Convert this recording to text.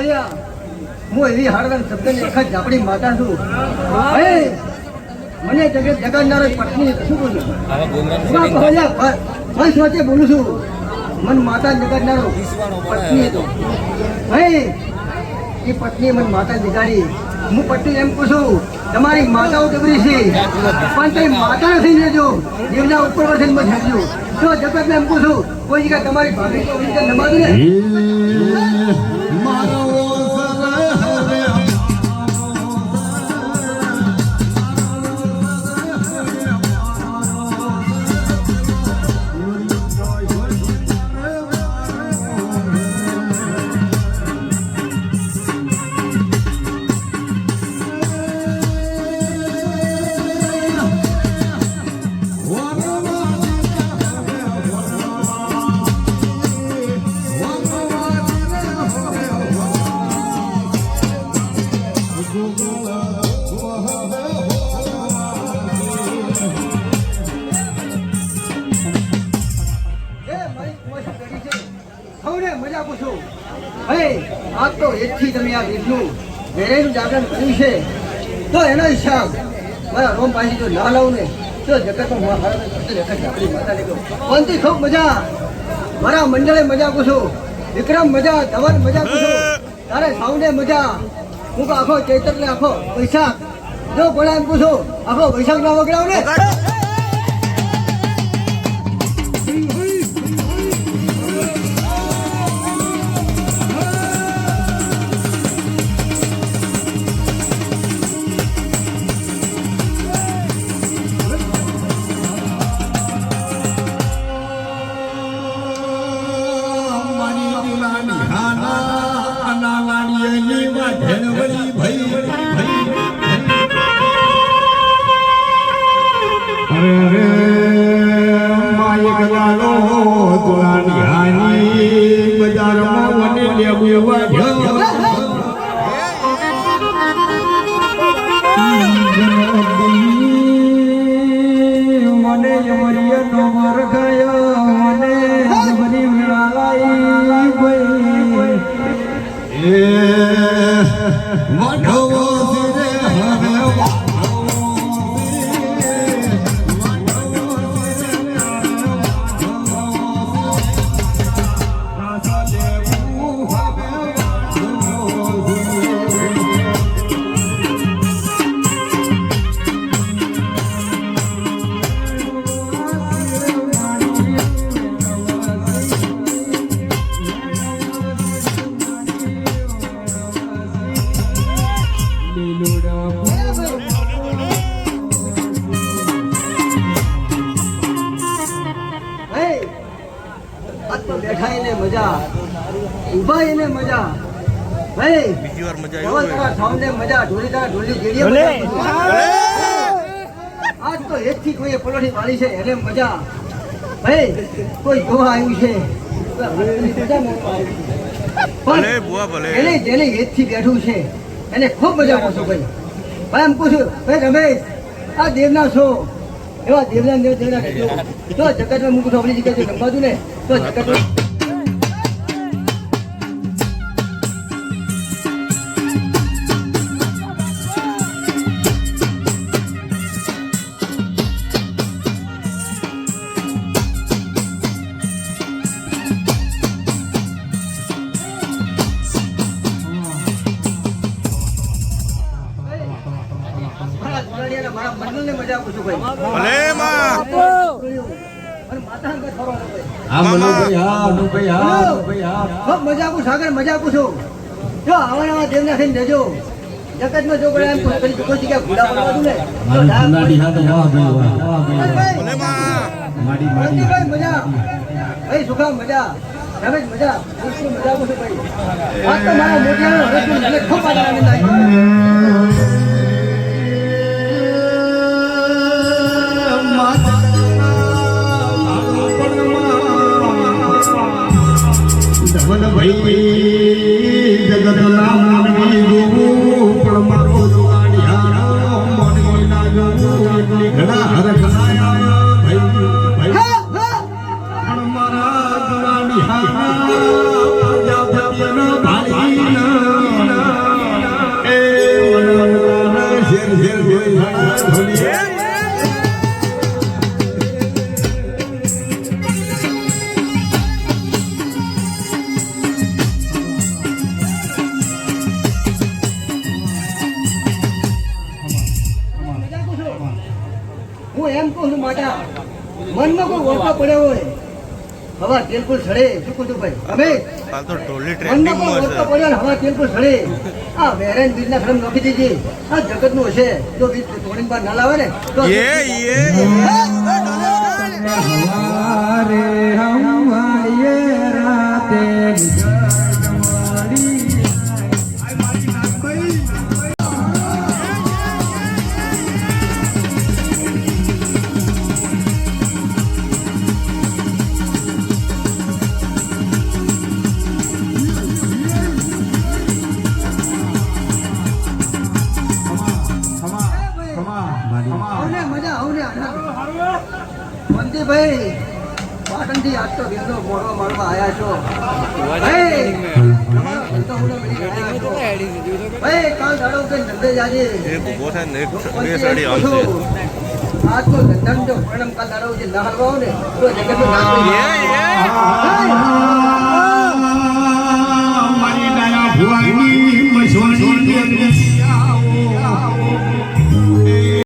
ભોળિયા હું એવી હાડવાન શબ્દની એક જ ઝાપડી માતા છું. મને જગાડનારો પત્ની શું બોલું ભોળિયા વંશ વચ્ચે બોલું છું. મન માતા જગાડનારો પત્ની હતો. એ પત્નીએ મને માતા જગાડી. હું પત્ની એમ પૂછું તમારી માતાઓ કેવી છે પણ તે માતા નથી જજો જેમના ઉપર વર્ષે મત જજો. તો જગત એમ પૂછું કોઈ જગ્યાએ તમારી ભાભી તો નમાવી ને મજા પૂછું. આજ તો એથી તમે આ વિષ્ણુ વેરેનું જાગરણ કર્યું છે તો એનો હિસાબ મારા રોમ પાછી જો ના લાવું ને તો જગતમાં પંથી ખૂબ મજા. મારા મંડળે મજા પૂછું. વિક્રમ મજા, ધવન મજા પૂછું. તારે સાઉન્ડે મજા. હું તો આખો ચૈતર ને આખો વૈશાખ જો બોલા એમ પૂછું આખો વૈશાખ ના વગડાવ ને બેઠા એને મજા, ઉભા એને મજા. બીજી વાર મજા મજા ઢોલી તારા ઢોલી આજ તો એકથી કોઈ પલોઠી વાળી છે એને મજા. કોઈ જોવા આવ્યું છે જેને હેતથી બેઠું છે એને ખૂબ મજા આવશે. ભાઈ એમ પૂછું ભાઈ રમેશ આ દેવના છો એવા દેવના દેવના તો જગતમાં મૂકું આપણી જગ્યાએ રમવાતું ને તો જગત મારા મંડળને મજા પૂછું ભાઈ. ભલે માં મજા પૂછ આગળ મજા પૂછો. જો આવા દેવના થઈને જજો જગતમાં જો કોઈ કોઈ જગ્યાએ ભૂલા પડવાનું ને મજા ભાઈ સુખા મજા રમેશ મજા મજા પૂછો ભાઈ. આ તો મારા મોટિયા ખૂબ મજા આનંદ આવી. જગત નામ પણ મારો ઘણા હરખ મારા હું એમ કહું છું માતા મનમાં કોઈ ઓળખા પડ્યો હોય હવા તેલપુર સડે શું કહું છું ભાઈ અમે કાલ તો ટોલી મનમાં કોઈ ટ્રેન્ડિંગમાં ઓળખા છે પડ્યો ને હવા તેલપુર સડે આ વેરેન બીજના ફ્રેમ નોખી દીધી આ જગતનું હશે જો બીજ તોડીને બહાર ના લાવે ને તો हमारे हमारे राते આવને મજા આવને મંદીભાઈ પાટણથી આજ તો દિવસો મોડો મારવા આવ્યા છો ભાઈ, તમારો ધંધો ઉડો મળી ગયા છો. ભાઈ, કાલ દાડો કે ધંધે જાજે. એક ઊભો થાય ને એક મંદી બે સાડી એમ હાલશે પૂછું, આજ તો ધંધાનો જો પરિણામ કાલ દાડો જે ના હલવાઓ ને તો જગતનું નાશ થઈ જાય. ભાઈ,